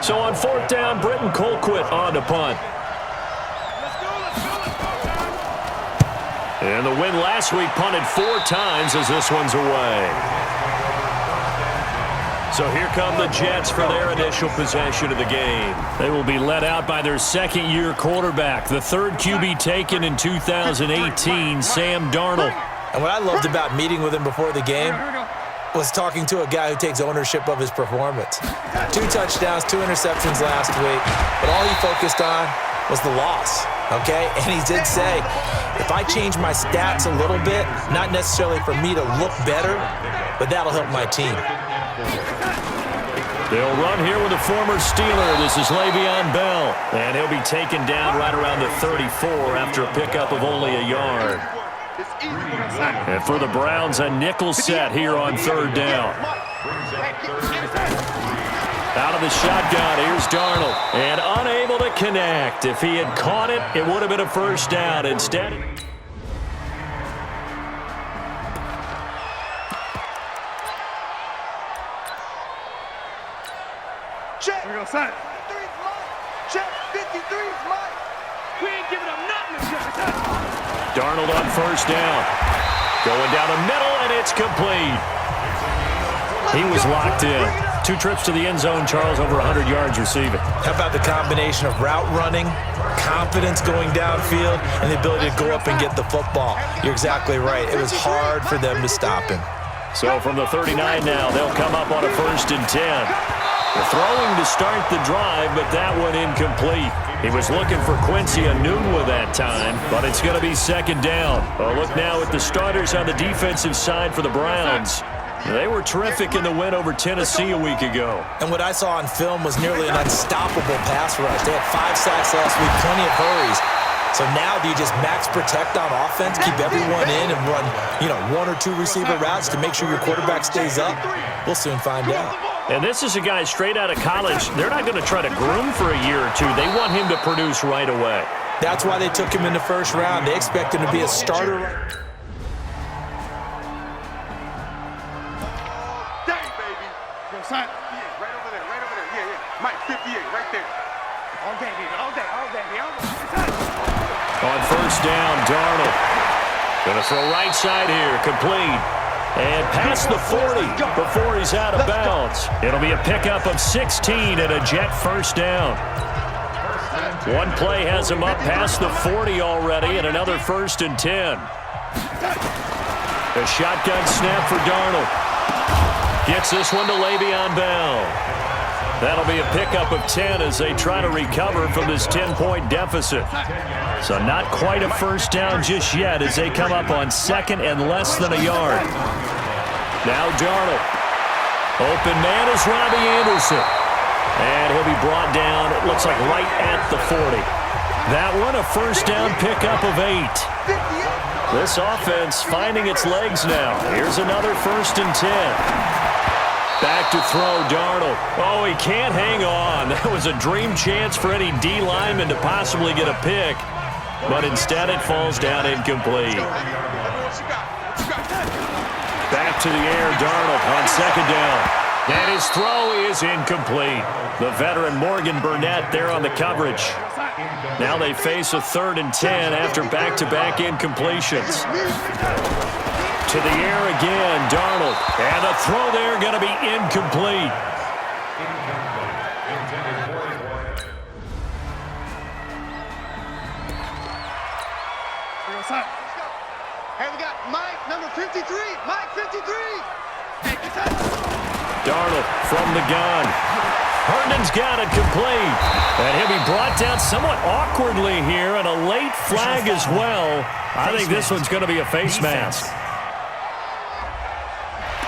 So on fourth down, Britton Colquitt on to punt. And the win last week punted 4 times as this one's away. So here come the Jets for their initial possession of the game. They will be led out by their second-year quarterback, the third QB taken in 2018, Sam Darnold. And what I loved about meeting with him before the game was talking to a guy who takes ownership of his performance. 2 touchdowns, 2 interceptions last week, but all he focused on was the loss, okay? And he did say, if I change my stats a little bit, not necessarily for me to look better, but that'll help my team. They'll run here with a former Steeler. This is Le'Veon Bell, and he'll be taken down right around the 34 after a pickup of only a yard. And for the Browns, a nickel set here on third down. Out of the shotgun, here's Darnold, and unable to connect. If he had caught it, it would have been a first down. Instead, check. Here we go, son. 53's mine. Check. 53's mine. We ain't giving up nothing. Darnold on first down. Going down the middle, and it's complete. He was locked in. 2 trips to the end zone, Charles, over 100 yards receiving. How about the combination of route running, confidence going downfield, and the ability to go up and get the football? You're exactly right. It was hard for them to stop him. So from the 39 now, they'll come up on a 1st and 10. They're throwing to start the drive, but that one incomplete. He was looking for Quincy Enunwa that time, but it's going to be 2nd down. Oh, look now at the starters on the defensive side for the Browns. They were terrific in the win over Tennessee a week ago. And what I saw on film was nearly an unstoppable pass rush. They had 5 sacks last week, plenty of hurries. So now do you just max protect on offense, keep everyone in, and run, 1 or 2 receiver routes to make sure your quarterback stays up? We'll soon find out. And this is a guy straight out of college. They're not going to try to groom for a year or 2. They want him to produce right away. That's why they took him in the 1st round. They expect him to be a starter. Right over there. Yeah. Mike, 58, right there. All day, baby. On 1st down, Darnold. Going to throw right side here, complete. And past the 40 before he's out of bounds. It'll be a pickup of 16 and a Jet 1st down. One play has him up past the 40 already, and another 1st and 10. A shotgun snap for Darnold. Gets this one to Le'Veon Bell. That'll be a pickup of 10 as they try to recover from this 10-point deficit. So not quite a 1st down just yet as they come up on 2nd and less than a yard. Now Darnold. Open man is Robbie Anderson. And he'll be brought down, it looks like right at the 40. That one a 1st down pickup of 8. This offense finding its legs now. Here's another 1st and 10. Back to throw, Darnold. Oh, he can't hang on. That was a dream chance for any D lineman to possibly get a pick. But instead it falls down incomplete. Back to the air, Darnold on 2nd down. And his throw is incomplete. The veteran Morgan Burnett there on the coverage. Now they face a 3rd and 10 after back-to-back incompletions. To the air again, Darnold. And the throw there going to be incomplete. Hey, we got Mike, number 53. Mike, 53. Darnold from the gun. Herndon's got it complete. And he'll be brought down somewhat awkwardly here, and a late flag as well. I think this one's going to be a face mask.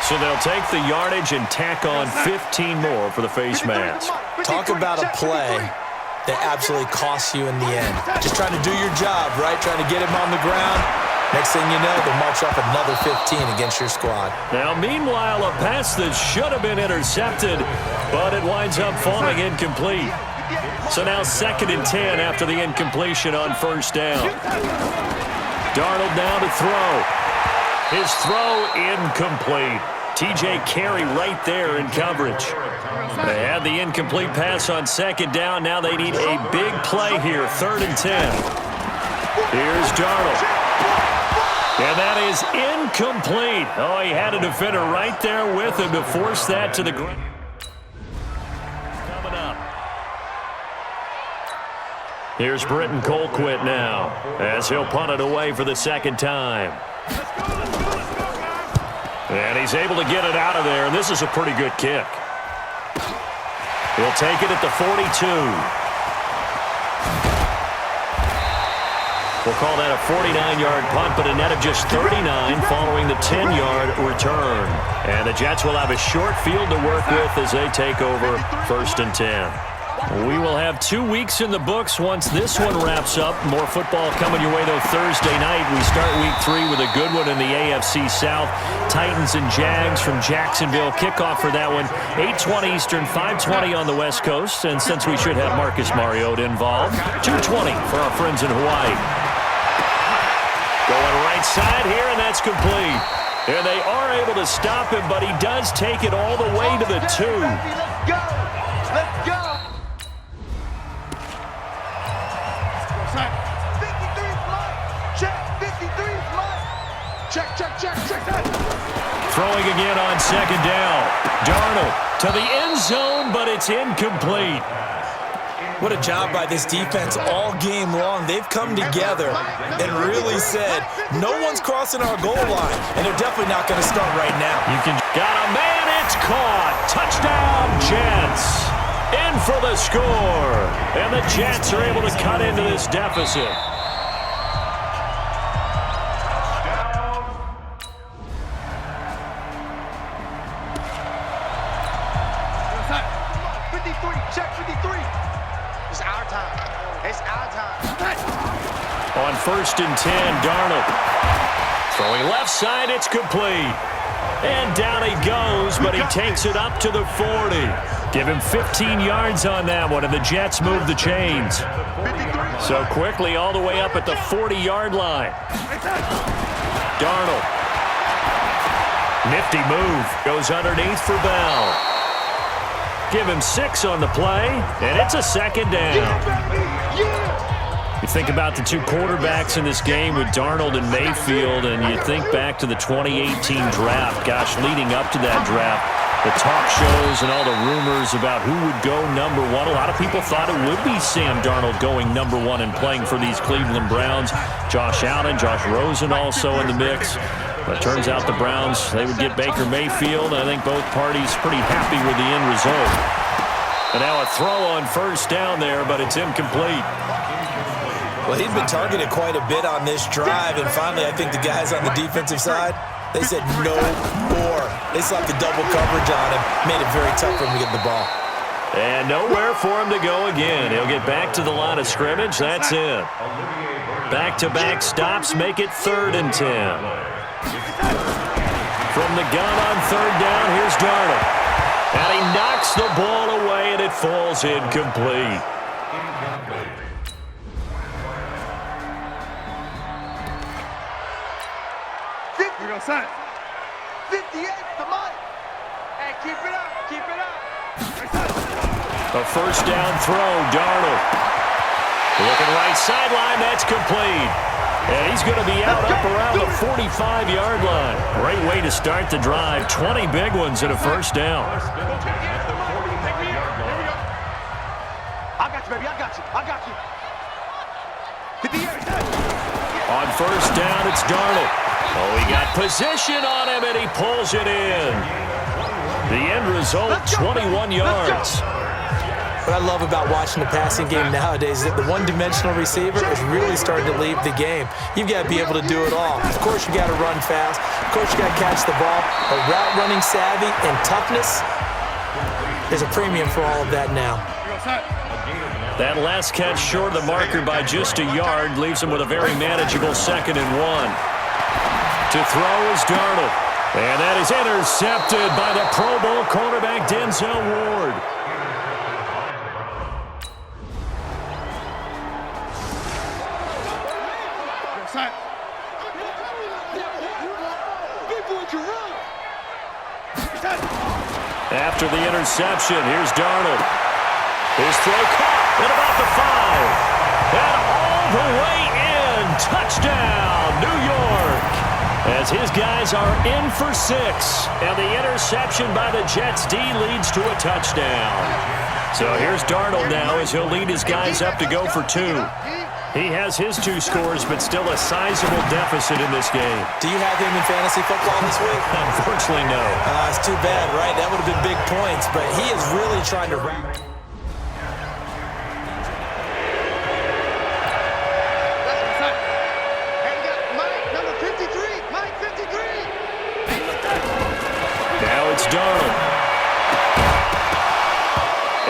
So they'll take the yardage and tack on 15 more for the face mask. Talk about a play that absolutely costs you in the end. Just trying to do your job, right? Trying to get him on the ground. Next thing you know, they'll march off another 15 against your squad. Now, meanwhile, a pass that should have been intercepted, but it winds up falling incomplete. So now 2nd and 10 after the incompletion on 1st down. Darnold now to throw. His throw incomplete. TJ Carey right there in coverage. They had the incomplete pass on second down. Now they need a big play here, 3rd and 10. Here's Darnold. And that is incomplete. Oh, he had a defender right there with him to force that to the ground. Coming up. Here's Britton Colquitt now as he'll punt it away for the second time. And he's able to get it out of there, and this is a pretty good kick. He'll take it at the 42. We'll call that a 49-yard punt, but a net of just 39 following the 10-yard return. And the Jets will have a short field to work with as they take over 1st and 10. We will have 2 weeks in the books once this one wraps up. More football coming your way, though, Thursday night. We start week 3 with a good one in the AFC South. Titans and Jags from Jacksonville. Kickoff for that one, 8:20 Eastern, 5:20 on the West Coast. And since we should have Marcus Mariota involved, 2:20 for our friends in Hawaii. Going right side here, and that's complete. And they are able to stop him, but he does take it all the way to the 2. Let's go. Let's go. 53's mine. Check. 53's mine. Check that. Throwing again on second down. Darnold to the end zone, but it's incomplete. What a job by this defense all game long. They've come together and really said, no one's crossing our goal line, and they're definitely not going to start right now. Got a man, it's caught. Touchdown, Jets. In for the score. And the Jets are able to cut into this deficit. Check 53. It's our time. It's our time. On 1st and 10, Darnold. Throwing left side, it's complete. And down he goes, but he takes it up to the 40. Give him 15 yards on that one, and the Jets move the chains. So quickly all the way up at the 40-yard line. Darnold. Nifty move. Goes underneath for Bell. Give him 6 on the play, and it's a second down. You think about the two quarterbacks in this game with Darnold and Mayfield, and you think back to the 2018 draft. Gosh, leading up to that draft, the talk shows and all the rumors about who would go number 1. A lot of people thought it would be Sam Darnold going number 1 and playing for these Cleveland Browns. Josh Allen, Josh Rosen also in the mix. But it turns out the Browns, they would get Baker Mayfield. I think both parties pretty happy with the end result. And now a throw on 1st down there, but it's incomplete. Well, he'd been targeted quite a bit on this drive, and finally I think the guys on the defensive side, they said no more. They slapped the double coverage on him, made it very tough for him to get the ball. And nowhere for him to go again. He'll get back to the line of scrimmage. That's it. Back-to-back stops make it 3rd and 10. From the gun on 3rd down, here's Darnold. And he knocks the ball away, and it falls incomplete. We're going to set. 58 to Mike. Hey, keep it up. A 1st down throw, Darnold. Looking right sideline, that's complete. And he's going to be out up around the 45-yard line. Great way to start the drive. 20 big ones and a 1st down. I got you, baby. I got you. 58. On 1st down, it's Darnold. Oh, he got position on him, and he pulls it in. The end result, 21 yards. What I love about watching the passing game nowadays is that the one-dimensional receiver is really starting to leave the game. You've got to be able to do it all. Of course, you got to run fast. Of course, you got to catch the ball. But route running savvy and toughness, there's a premium for all of that now. That last catch short of the marker by just a yard leaves him with a very manageable 2nd and 1. To throw is Darnold. And that is intercepted by the Pro Bowl cornerback Denzel Ward. After the interception, here's Darnold. His throw caught at about the 5. And all the way in. Touchdown, New York. As his guys are in for 6. And the interception by the Jets D leads to a touchdown. So here's Darnold now as he'll lead his guys up to go for 2. He has his 2 scores, but still a sizable deficit in this game. Do you have him in fantasy football this week? Unfortunately, no. It's too bad, right? That would have been big points, but he is really trying to wrap. Now it's Darnold.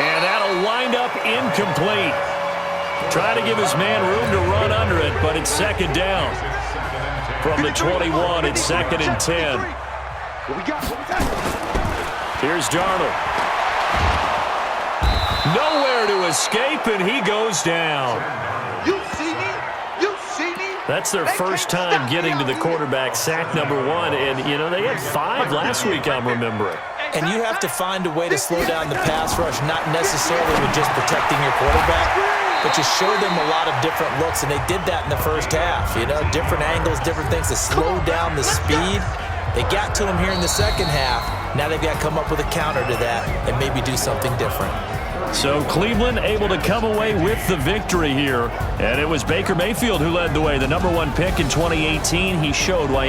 And that'll wind up incomplete. Trying to give his man room to run under it, but it's second down. From the 21, it's 2nd and 10. Here's Darnold. Nowhere to escape, and he goes down. You see me? You see me? That's their first time getting to the quarterback, sack number 1. And, you know, they had 5 last week, I'm remembering. And you have to find a way to slow down the pass rush, not necessarily with just protecting your quarterback, but you show them a lot of different looks, and they did that in the first half. You know, different angles, different things to slow down the speed. They got to him here in the second half. Now they've got to come up with a counter to that and maybe do something different. So Cleveland able to come away with the victory here. And it was Baker Mayfield who led the way, the number 1 pick in 2018. He showed why